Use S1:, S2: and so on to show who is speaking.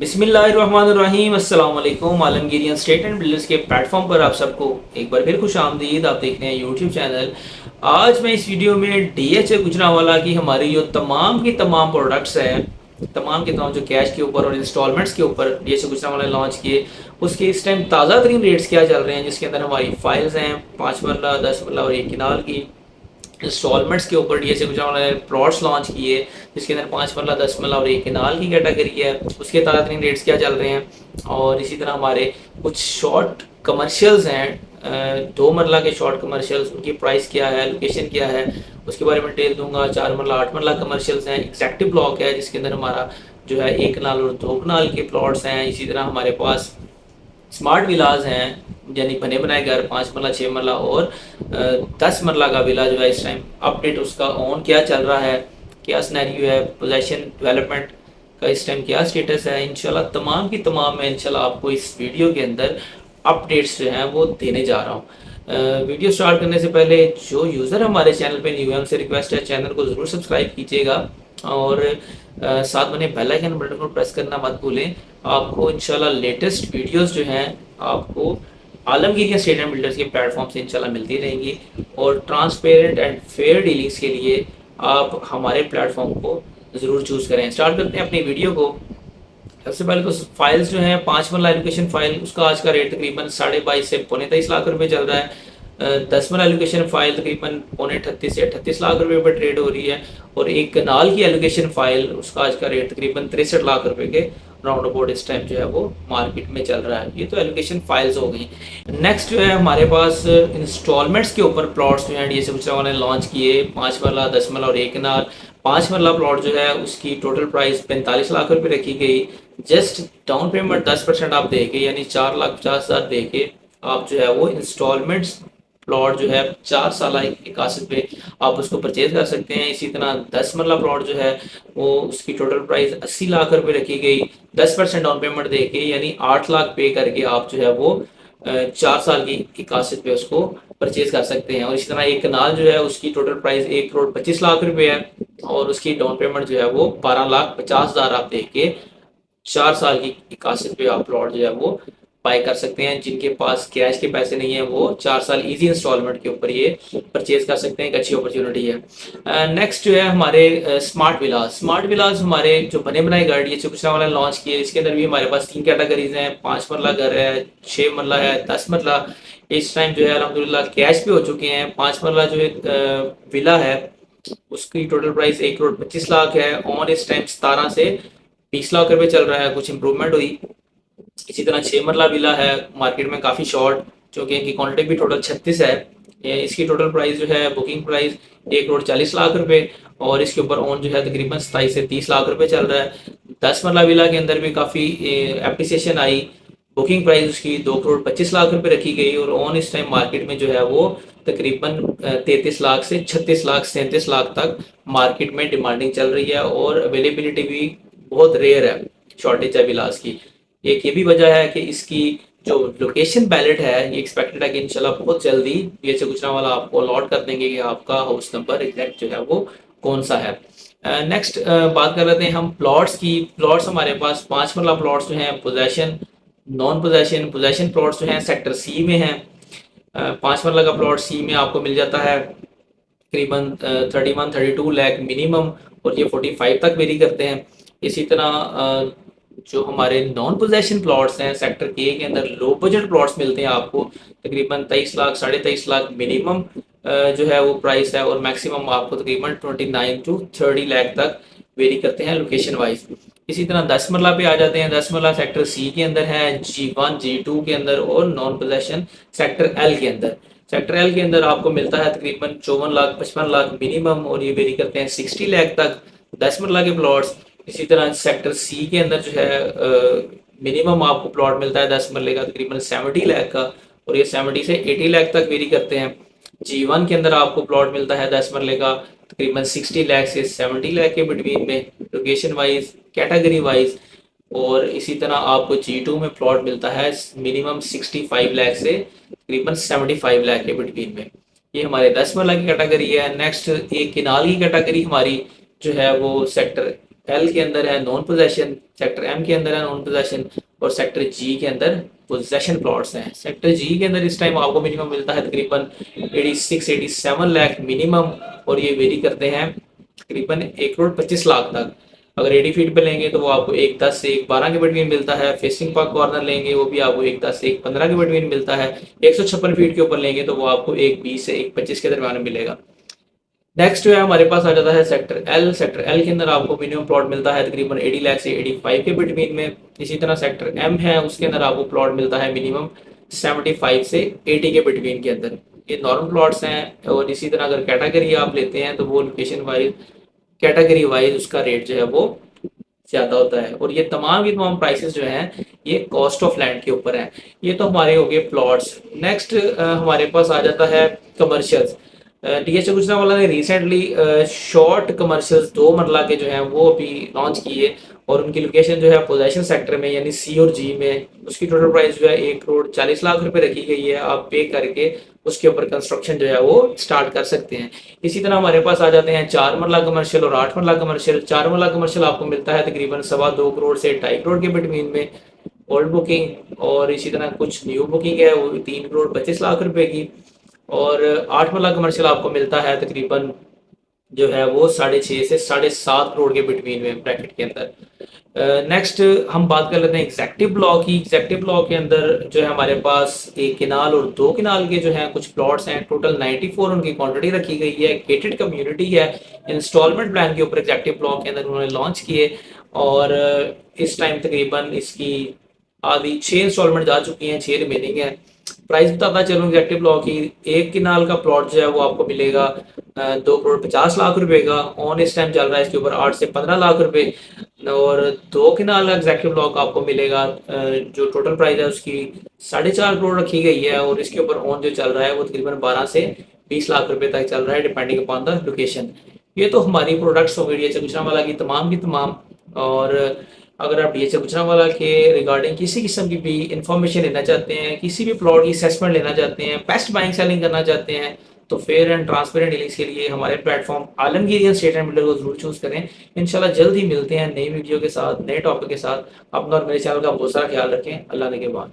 S1: बिस्मिल्लाहिर्रहमानिर्रहीम अस्सलाम वालेकुम। आलमगीरियन स्टेट एंड बिल्डर्स के प्लेटफॉर्म पर आप सबको एक बार फिर खुश आमदीद। आप देख रहे हैं यूट्यूब चैनल। आज मैं इस वीडियो में डीएचए गुजरांवाला की हमारी जो तमाम की तमाम प्रोडक्ट्स हैं, तमाम के तमाम जो कैश के ऊपर और इंस्टॉलमेंट्स के ऊपर डीएचए गुजरांवाला ने लॉन्च किए, उसके इस टाइम ताज़ा तरीन रेट्स क्या चल रहे हैं, जिसके अंदर हमारी फाइल्स हैं 5 मरला, 10 मरला और 1 किनाल की। इंस्टॉलमेंट्स के ऊपर डीएचए गुजरांवाला ने प्लॉट्स लॉन्च किए, जिसके अंदर 5 मरला, 10 मरला और 1 किनाल की कैटेगरी है, उसके ताज़ा तरीन रेट्स क्या चल रहे हैं। और इसी तरह हमारे कुछ शॉर्ट कमर्शियल्स हैं, 2 मरला के शॉर्ट कमर्शियल्स, उनकी प्राइस क्या है, लोकेशन क्या है, उसके बारे में डिटेल दूंगा। 4 मरला, 8 मरला कमर्शियल्स हैं, एग्जैक्टिव ब्लॉक है जिसके अंदर हमारा जो है 1 कनाल और 2 कनाल के प्लॉट्स हैं। इसी तरह हमारे पास स्मार्ट विलाज हैं, यानी बने बनाए घर 5 मरला, 6 मरला और 10 मरला का विला जो है इस टाइम अपडेट उसका ऑन क्या चल रहा है, क्या सिनेरियो है, पोजेशन डेवलपमेंट का इस टाइम क्या स्टेटस है। इंशाल्लाह तमाम की तमाम मैं इंशाल्लाह आपको इस वीडियो के अंदर अपडेट्स जो हैं वो देने जा रहा हूँ। वीडियो स्टार्ट करने से पहले जो यूज़र हमारे चैनल पे न्यू है उनसे रिक्वेस्ट है, चैनल को ज़रूर सब्सक्राइब कीजिएगा और साथ बने बेल आइकन बटन को प्रेस करना मत भूलें। आपको इंशाल्लाह लेटेस्ट वीडियोस जो हैं आपको आलमगीर स्टेट एंड बिल्डर्स के प्लेटफॉर्म से इंशाल्लाह मिलती रहेंगी। और ट्रांसपेरेंट एंड फेयर डीलिंग्स के लिए आप हमारे प्लेटफॉर्म को ज़रूर चूज़ करें। स्टार्ट करते हैं अपनी वीडियो को। सबसे पहले तो फाइल्स जो हैं 5 मरला एलोकेशन फाइल, उसका आज का रेट तकरीबन 22.5 से पौने 23 लाख रुपए चल रहा है। 10 मरला एलोकेशन फाइल तकरीबन पौने 38 से 38 लाख रुपए पर ट्रेड हो रही है। और 1 कनाल की एलोकेशन फाइल, उसका आज का रेट तकरीबन 63 लाख रुपए के राउंड अबाउट इस टाइम जो है वो मार्केट में चल रहा है। ये तो एलोकेशन फाइल्स हो गई। नेक्स्ट जो है हमारे पास इंस्टॉलमेंट्स के ऊपर प्लॉट्स जो हैं डीएचए गुजरांवाला ने लॉन्च किए, 5 मरला, 10 मरला और 1 कनाल। 5 मरला प्लॉट जो है उसकी टोटल प्राइस 45 लाख रुपए रखी गई। जस्ट डाउन पेमेंट 10% आप दे के, यानी 4,50,000 दे के आप जो है वो इंस्टॉलमेंट्स प्लॉट जो है 4 साल इकासत पे आप उसको परचेज कर सकते हैं। इसी तरह 10 मरला प्लॉट जो है वो उसकी टोटल प्राइस 80 लाख रुपए रखी गई, 10% डाउन पेमेंट दे के, यानी 8 लाख पे करके आप जो है वो 4 साल की इकासत पे उसको परचेज कर सकते हैं। और इसी तरह 1 कनाल जो है उसकी टोटल प्राइस 1,25,00,000 रुपए है और उसकी डाउन पेमेंट जो है वो 12,50,000 आप दे के 4 साल की इकासत पे आप प्लॉट जो है वो बाय कर सकते हैं। जिनके पास कैश के पैसे नहीं है वो 4 साल इजी इंस्टॉलमेंट के ऊपर ये परचेज कर सकते हैं। एक अच्छी अपॉर्चुनिटी है। नेक्स्ट जो है हमारे स्मार्ट विलास। स्मार्ट विलास हमारे जो बने बनाए घर ये गुजरांवाला ने लॉन्च किए। इसके अंदर भी हमारे पास 3 कैटेगरीज हैं, 5 मरला घर है, 6 मरला है, 10 मरला। इस टाइम जो है अलहमदुलिल्लाह कैश पे हो चुके हैं। 5 मरला जो एक विला है उसकी टोटल प्राइस 1,25,00,000 है। ऑन इस टाइम 17 से 20 लाख रुपए चल रहा है, कुछ इंप्रूवमेंट हुई। इसी तरह 6 मरला विला है, मार्केट में काफ़ी शॉर्ट, जो कि इनकी क्वांटिटी भी टोटल 36 है। इसकी टोटल प्राइस जो है बुकिंग प्राइस 1,40,00,000 रुपए और इसके ऊपर ऑन जो है तकरीबन 27 से 30 लाख रुपए चल रहा है। 10 मरला विला के अंदर भी काफ़ी एप्रिसिएशन आई, बुकिंग प्राइस उसकी 2,25,00,000 रुपए रखी गई और ऑन इस टाइम मार्केट में जो है वो तकरीबन 33 लाख से 36 लाख 37 लाख तक मार्केट में डिमांडिंग चल रही है। और अवेलेबिलिटी भी बहुत रेयर है, शॉर्टेज है विलास की। एक ये भी वजह है कि इसकी जो लोकेशन बैलेट है ये एक्सपेक्टेड है कि इंशाल्लाह बहुत जल्दी डीएचए गुजरांवाला आपको अलॉट कर देंगे कि आपका हाउस नंबर एग्जैक्ट जो है वो कौन सा है। नेक्स्ट बात कर लेते हैं हम प्लॉट्स की। प्लॉट्स हमारे पास 5 मरला प्लॉट्स जो हैं possession, non possession, possession plots जो हैं सेक्टर सी में हैं। 5 मरला का प्लॉट सी में आपको मिल जाता है तकरीबन 31-32 लाख मिनिमम और ये 45 तक वेरी करते हैं। इसी तरह जो हमारे नॉन पोजेशन प्लॉट्स हैं सेक्टर के अंदर लो बजट प्लॉट्स मिलते हैं आपको तकरीबन 23 लाख 23.5 लाख मिनिमम जो है वो प्राइस है और मैक्सिमम आपको तकरीबन 29 to 30 लाख तक वेरी करते हैं लोकेशन वाइज। इसी तरह 10 मरला पे आ जाते हैं। 10 मरला सेक्टर सी के अंदर है, G1 G2 के अंदर और नॉन पोजेशन सेक्टर एल के अंदर। सेक्टर एल के अंदर आपको मिलता है तकरीबन 54 लाख 55 लाख मिनिमम और ये वेरी करते हैं 60 लाख तक 10 मरला के प्लॉट्स। इसी तरह सेक्टर सी के अंदर जो है मिनिमम आपको प्लॉट मिलता है 10 मरले का तकरीबन 70 लाख का और ये 70 से 80 लाख तक वेरी करते हैं। G1 के अंदर आपको प्लॉट मिलता है 10 मरले का तकरीबन 60 लाख से 70 लाख के बिटवीन में, लोकेशन वाइज, कैटेगरी वाइज। और इसी तरह आपको G2 में प्लॉट मिलता है मिनिमम 65 लाख से तकरीबन 75 लाख के बिटवीन में। ये हमारे 10 मरला की कैटेगरी है। नेक्स्ट 1 किनाल की कैटेगरी हमारी जो है वो सेक्टर एल के अंदर है नॉन पोजेशन, सेक्टर एम के अंदर है नॉन पोजेशन, और सेक्टर जी के अंदर पोजेशन प्लॉट्स हैं। सेक्टर जी के अंदर इस टाइम आपको मिनिमम मिलता है तकरीबन 86-87 लाख मिनिमम, और ये वेरी करते हैं तकरीबन 1 करोड़ 25 लाख तक। अगर 80 फीट पे लेंगे तो वो आपको 1,10 से 1,12 के बिटवीन मिलता है। फेसिंग पार्क कॉर्नर लेंगे वो भी आपको 1,10 से 1,15 के बिटवीन मिलता है। 156 फीट के ऊपर लेंगे तो वो आपको 1,20 से 1,25 के दरमियान मिलेगा। नेक्स्ट जो है हमारे पास आ जाता है सेक्टर एल। सेक्टर एल के अंदर आपको मिनिमम प्लॉट मिलता है तकरीबन 80 लाख से 85 के बिटवीन में। इसी तरह सेक्टर एम है, उसके अंदर आपको प्लॉट मिलता है मिनिमम 75 से 80 के बिटवीन के अंदर। ये नॉर्मल प्लॉट्स हैं। और इसी तरह अगर कैटेगरी आप लेते हैं तो वो लोकेशन वाइज, कैटेगरी वाइज उसका रेट जो है वो ज़्यादा होता है। और ये तमाम की तमाम प्राइसेस जो हैं ये कॉस्ट ऑफ लैंड के ऊपर हैं। ये तो हमारे हो गए प्लॉट्स। नेक्स्ट हमारे पास आ जाता है कमर्शियल्स। डीएचए गुजरांवाला ने रिसेंटली शॉर्ट कमर्शियल्स 2 मरला के जो हैं वो अभी लॉन्च किए, और उनकी लोकेशन जो है पोजेशन सेक्टर में यानी सी और जी में। उसकी टोटल प्राइस जो है 1 करोड़ 40 लाख रुपए रखी गई है। आप पे करके उसके ऊपर कंस्ट्रक्शन जो है वो स्टार्ट कर सकते हैं। इसी तरह हमारे पास आ जाते हैं 4 मरला कमर्शियल और 8 मरला कमर्शियल। 4 मरला कमर्शियल आपको मिलता है तकरीबन 2.25 करोड़ से 2.5 करोड़ के बिटवीन में ओल्ड बुकिंग, और इसी तरह कुछ न्यू बुकिंग है वो 3 करोड़ 25 लाख रुपए की। और 8 मरला कमर्शियल आपको मिलता है तकरीबन जो है वो 6.5 से 7.5 करोड़ के बिटवीन में ब्रैकेट के अंदर। नेक्स्ट हम बात कर लेते हैं एग्जैक्टिव ब्लॉक की। एग्जैक्टिव ब्लॉक के अंदर जो है हमारे पास 1 किनाल और 2 किनाल के जो हैं कुछ प्लॉट्स हैं। टोटल 94 उनकी क्वांटिटी रखी गई है। गेटेड कम्युनिटी है। इंस्टॉलमेंट प्लान के ऊपर एग्जैक्टिव ब्लॉक के अंदर उन्होंने लॉन्च किए, और इस टाइम तकरीबन इसकी आधी 6 इंस्टॉलमेंट जा चुकी हैं, 6 रिमेनिंग है। प्राइस बताता चलूँ एग्जैक्टिव ब्लॉक की, 1 किनाल का प्लॉट जो है वो आपको मिलेगा 2 करोड़ 50 लाख रुपए का। ऑन इस टाइम चल रहा है इसके ऊपर 8 से 15 लाख रुपए। और 2 किनाल का एग्जैक्टिव ब्लॉक आपको मिलेगा जो टोटल प्राइस है उसकी 4.5 करोड़ रखी गई है, और इसके ऊपर ऑन जो चल रहा है वो तकरीबन 12 से 20 लाख रुपए तक चल रहा है डिपेंडिंग अपॉन द लोकेशन। ये तो हमारी प्रोडक्ट्स हो गई डीएचए गुजरांवाला की तमाम। और अगर आप डीएचए गुजरांवाला के रिगार्डिंग किसी किस्म की भी इंफॉर्मेशन लेना चाहते हैं, किसी भी प्लॉट की असेसमेंट लेना चाहते हैं, बेस्ट बाइंग सेलिंग करना चाहते हैं, तो फेयर एंड ट्रांसपेरेंट डीलिंग्स के लिए हमारे platform Alamgir real estate and builder को जरूर चूज करें। इंशाल्लाह जल्द ही मिलते हैं नई वीडियो के साथ, नए टॉपिक के साथ। अपना और मेरे चैनल का बहुत सारा ख्याल रखें। अल्लाह ने के बाद।